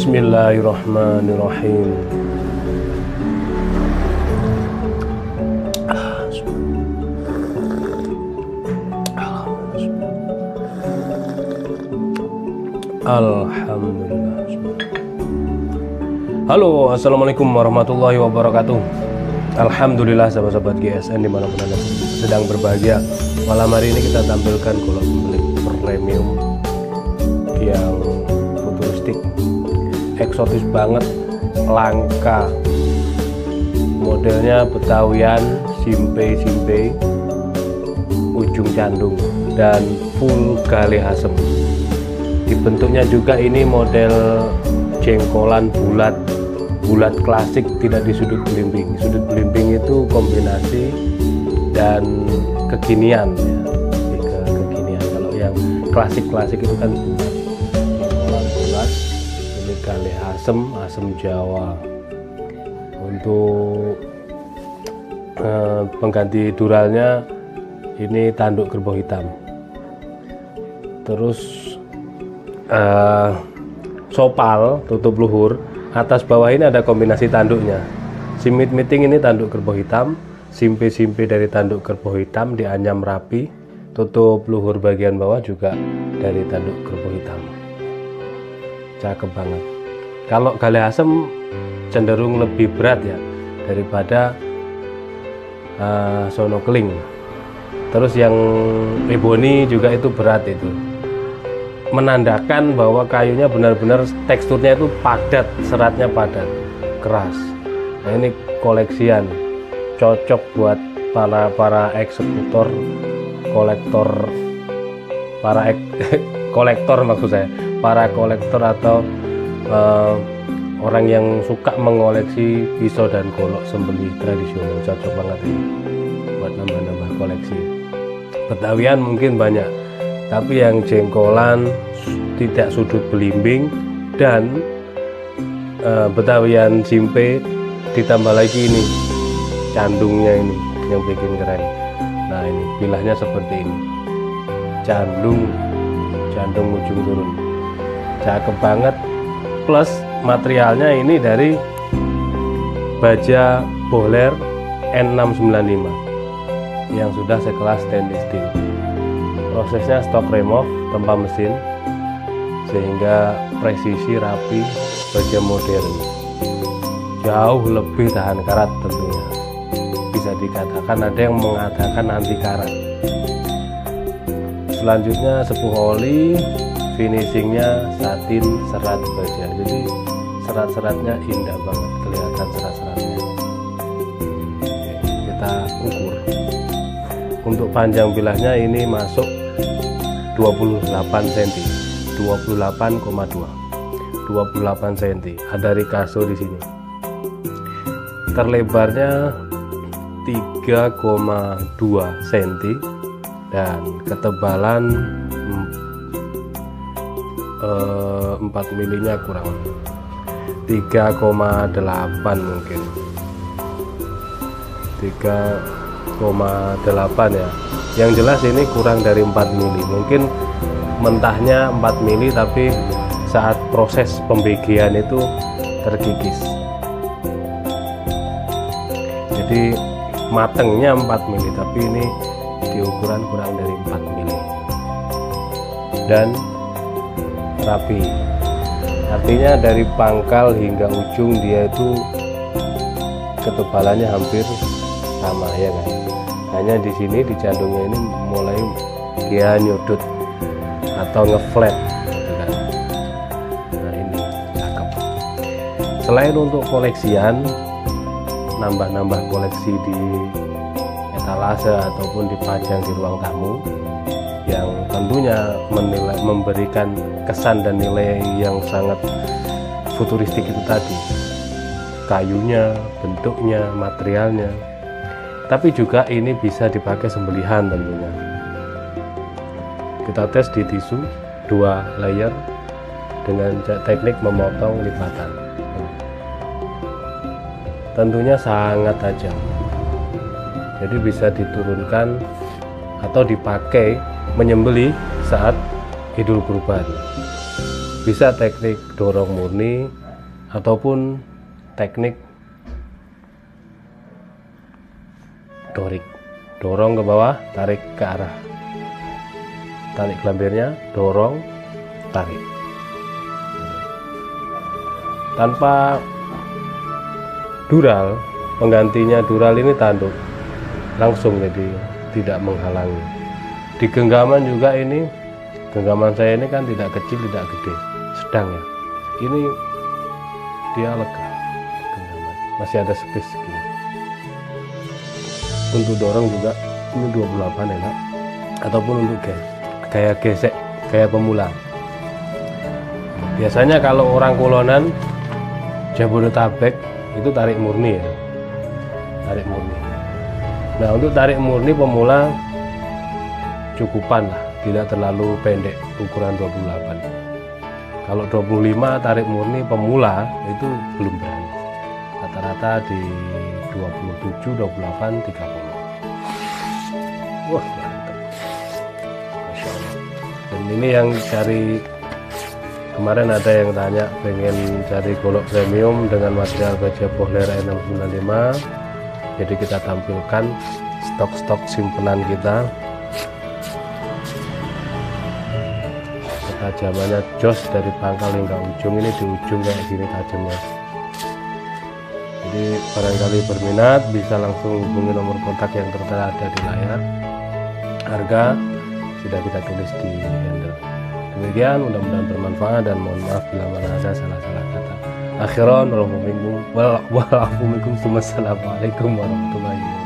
Bismillahirrahmanirrahim. Alhamdulillah. Halo, assalamualaikum warahmatullahi wabarakatuh. Alhamdulillah sahabat-sahabat GSN dimanapun Anda sedang berbahagia. Malam hari ini kita tampilkan golok sembelih premium yang futuristik, eksotis banget, langka, modelnya Betawian, simpe ujung candung dan full gale asem. Dibentuknya juga ini model jengkolan bulat klasik, tidak di sudut belimbing. Sudut belimbing itu kombinasi dan kekinian ya, kekinian. Kalau yang klasik itu kan jengkolan bulat. Ini gale asem Jawa. Untuk pengganti duralnya ini tanduk kerbau hitam. Terus sopal tutup luhur, atas bawah ini ada kombinasi tanduknya. Simit-miting ini tanduk kerbau hitam, simpe dari tanduk kerbau hitam dianyam rapi, tutup luhur bagian bawah juga dari tanduk kerbau hitam. Cakep banget. Kalau gale asem cenderung lebih berat ya daripada sono keling. Terus yang ebony juga itu berat, itu menandakan bahwa kayunya benar-benar teksturnya itu padat, seratnya padat, keras. Nah ini koleksian, cocok buat para eksekutor, kolektor, kolektor maksud saya, para kolektor atau orang yang suka mengoleksi pisau dan golok sembelih tradisional. Cocok banget ini buat nambah-nambah koleksi. Betawian mungkin banyak, tapi yang jengkolan, tidak sudut belimbing, dan Betawian simpe ditambah lagi ini candungnya, ini yang bikin keren. Nah ini bilahnya seperti ini, candung ujung turun, cakep banget. Plus materialnya ini dari baja Bohler N695 yang sudah sekelas stainless steel. Prosesnya stock remove tanpa mesin, sehingga presisi, rapi, baja modern, jauh lebih tahan karat tentunya. Bisa dikatakan, ada yang mengatakan anti karat. Selanjutnya sepuh oli, finishingnya satin serat baja, jadi serat-seratnya indah banget, kelihatan serat-seratnya. Kita ukur. Untuk panjang bilahnya ini masuk 28 cm, 28,2 cm. Ada ricasso di sini. Terlebarnya 3,2 cm dan ketebalan 4 milinya kurang. 3,8 mungkin 3,8 ya. Yang jelas ini kurang dari 4 mili, mungkin mentahnya 4 mili tapi saat proses pembigian itu terkikis, jadi matengnya 4 mili tapi ini di ukuran kurang dari 4 mili dan rapi. Artinya dari pangkal hingga ujung dia itu ketebalannya hampir sama ya kan. Hanya di sini di jandungnya ini mulai dia nyudut atau ngeflat gitu kan. Nah ini cakep. Selain untuk koleksian, nambah-nambah koleksi di etalase ataupun dipajang di ruang tamu yang tentunya memberikan kesan dan nilai yang sangat futuristik itu tadi, kayunya, bentuknya, materialnya. Tapi juga ini bisa dipakai sembelihan tentunya. Kita tes di tisu 2 layer dengan teknik memotong lipatan. Tentunya sangat tajam, jadi bisa diturunkan atau dipakai menyembelih saat Idul Kurban. Bisa teknik dorong murni ataupun teknik dorik, dorong ke bawah, tarik ke arah, tarik kelambirnya, dorong, tarik. Tanpa dural, penggantinya dural ini tanduk langsung, jadi tidak menghalangi. Di genggaman juga ini, genggaman saya ini kan tidak kecil tidak gede, sedang ya. Ini dia lega genggaman, masih ada space segini. Untuk dorong juga ini 28 enak, ataupun untuk gaya gesek, gaya pemula. Biasanya kalau orang kulonan Jabodetabek itu tarik murni ya, tarik murni. Nah untuk tarik murni pemula cukupan lah, tidak terlalu pendek, ukuran 28. Kalau 25 tarik murni pemula itu belum berani, rata-rata di 27, 28, 30. Wah mantap, Masya Allah. Dan ini yang cari, kemarin ada yang tanya pengen cari golok premium dengan material baja Bohler E695, jadi kita tampilkan stok-stok simpenan kita. Tajamannya jos dari pangkal hingga ujung, ini di ujung kayak gini tajamnya. Jadi barangkali berminat bisa langsung hubungi nomor kontak yang tertera ada di layar. Harga sudah kita tulis di handle. Demikian, mudah-mudahan bermanfaat dan mohon maaf bila mana ada salah-salah kata. Akhiran, wassalamualaikum warahmatullahi wabarakatuh.